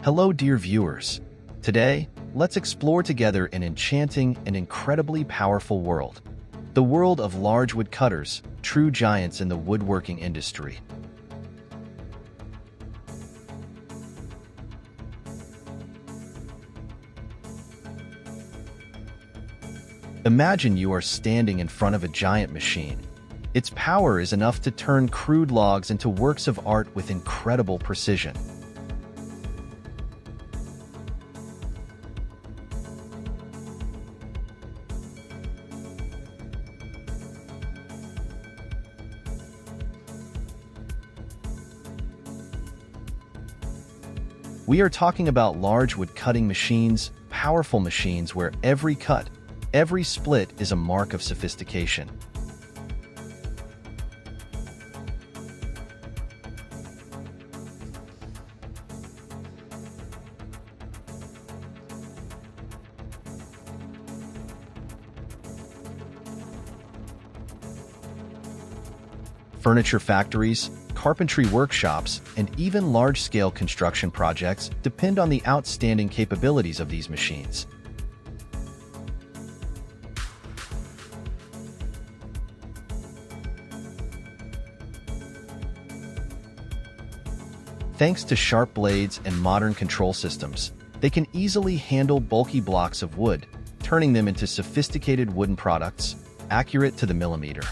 Hello, dear viewers. Today, let's explore together an enchanting and incredibly powerful world. The world of large wood cutters, true giants in the woodworking industry. Imagine you are standing in front of a giant machine. Its power is enough to turn crude logs into works of art with incredible precision. We are talking about large wood cutting machines, powerful machines where every cut, every split is a mark of sophistication. Furniture factories, carpentry workshops, and even large-scale construction projects depend on the outstanding capabilities of these machines. Thanks to sharp blades and modern control systems, they can easily handle bulky blocks of wood, turning them into sophisticated wooden products, accurate to the millimeter.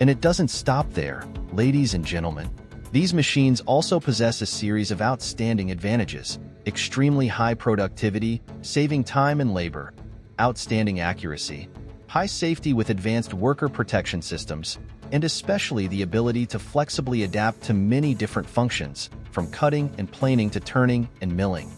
And it doesn't stop there, ladies and gentlemen. These machines also possess a series of outstanding advantages: extremely high productivity, saving time and labor, outstanding accuracy, high safety with advanced worker protection systems, and especially the ability to flexibly adapt to many different functions, from cutting and planing to turning and milling.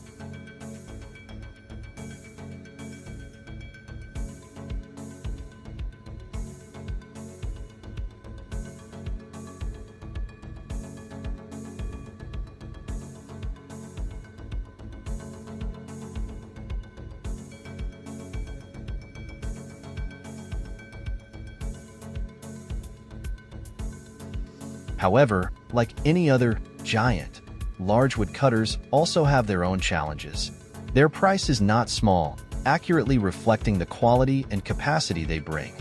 However, like any other giant, large wood cutters also have their own challenges. Their price is not small, accurately reflecting the quality and capacity they bring.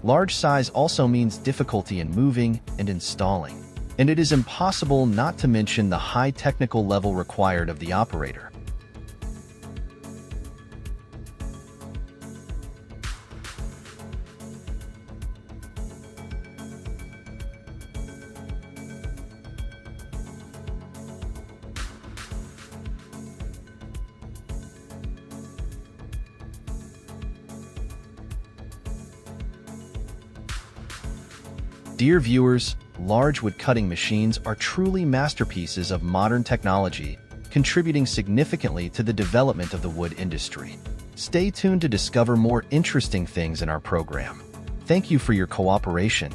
Large size also means difficulty in moving and installing, and it is impossible not to mention the high technical level required of the operator. Dear viewers, large wood cutting machines are truly masterpieces of modern technology, contributing significantly to the development of the wood industry. Stay tuned to discover more interesting things in our program. Thank you for your cooperation.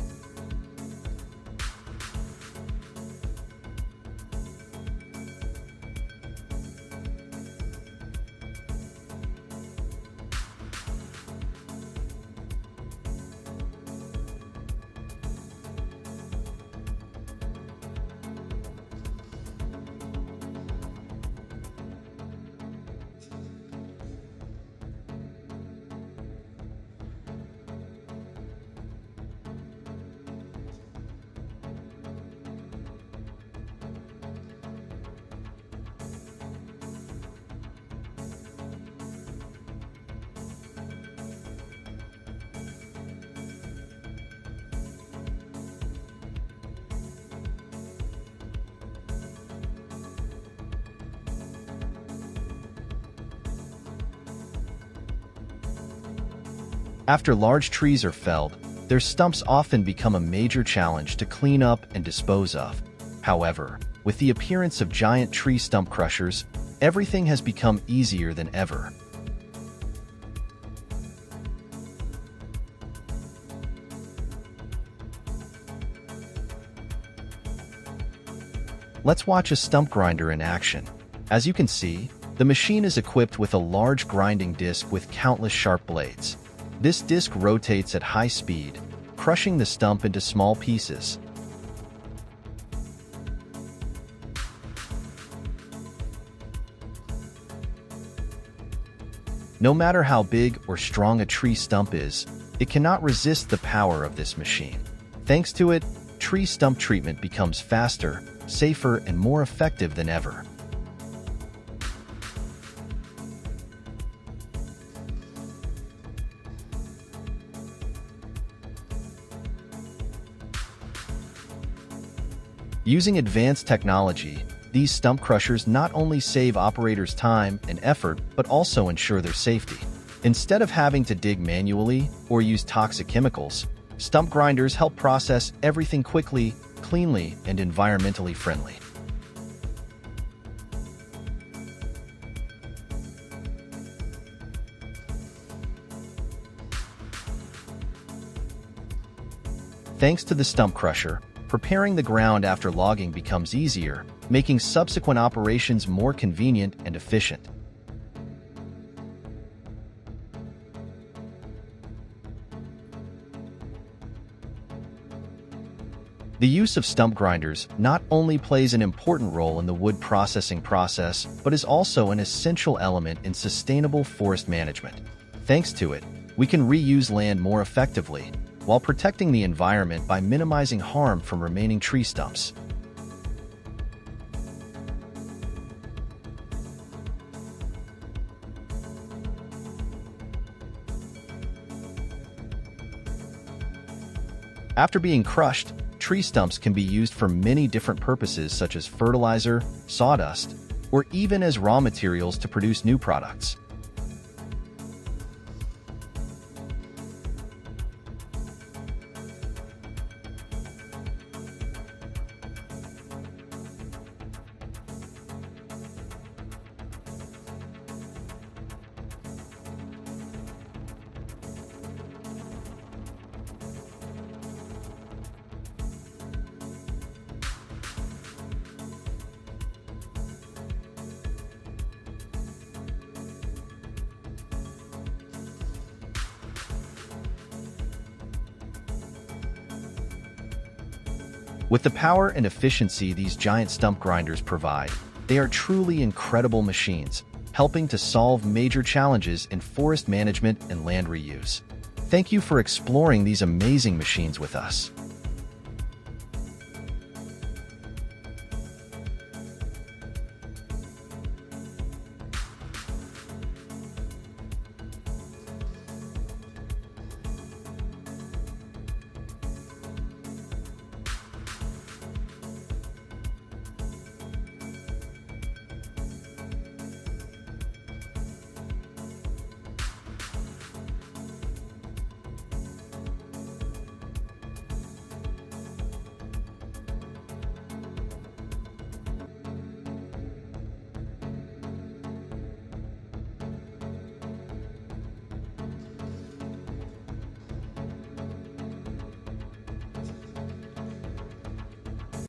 After large trees are felled, their stumps often become a major challenge to clean up and dispose of. However, with the appearance of giant tree stump crushers, everything has become easier than ever. Let's watch a stump grinder in action. As you can see, the machine is equipped with a large grinding disc with countless sharp blades. This disc rotates at high speed, crushing the stump into small pieces. No matter how big or strong a tree stump is, it cannot resist the power of this machine. Thanks to it, tree stump treatment becomes faster, safer, and more effective than ever. Using advanced technology, these stump crushers not only save operators time and effort, but also ensure their safety. Instead of having to dig manually or use toxic chemicals, stump grinders help process everything quickly, cleanly, and environmentally friendly. Thanks to the stump crusher, preparing the ground after logging becomes easier, making subsequent operations more convenient and efficient. The use of stump grinders not only plays an important role in the wood processing process, but is also an essential element in sustainable forest management. Thanks to it, we can reuse land more effectively, while protecting the environment by minimizing harm from remaining tree stumps. After being crushed, tree stumps can be used for many different purposes such as fertilizer, sawdust, or even as raw materials to produce new products. With the power and efficiency these giant stump grinders provide, they are truly incredible machines, helping to solve major challenges in forest management and land reuse. Thank you for exploring these amazing machines with us.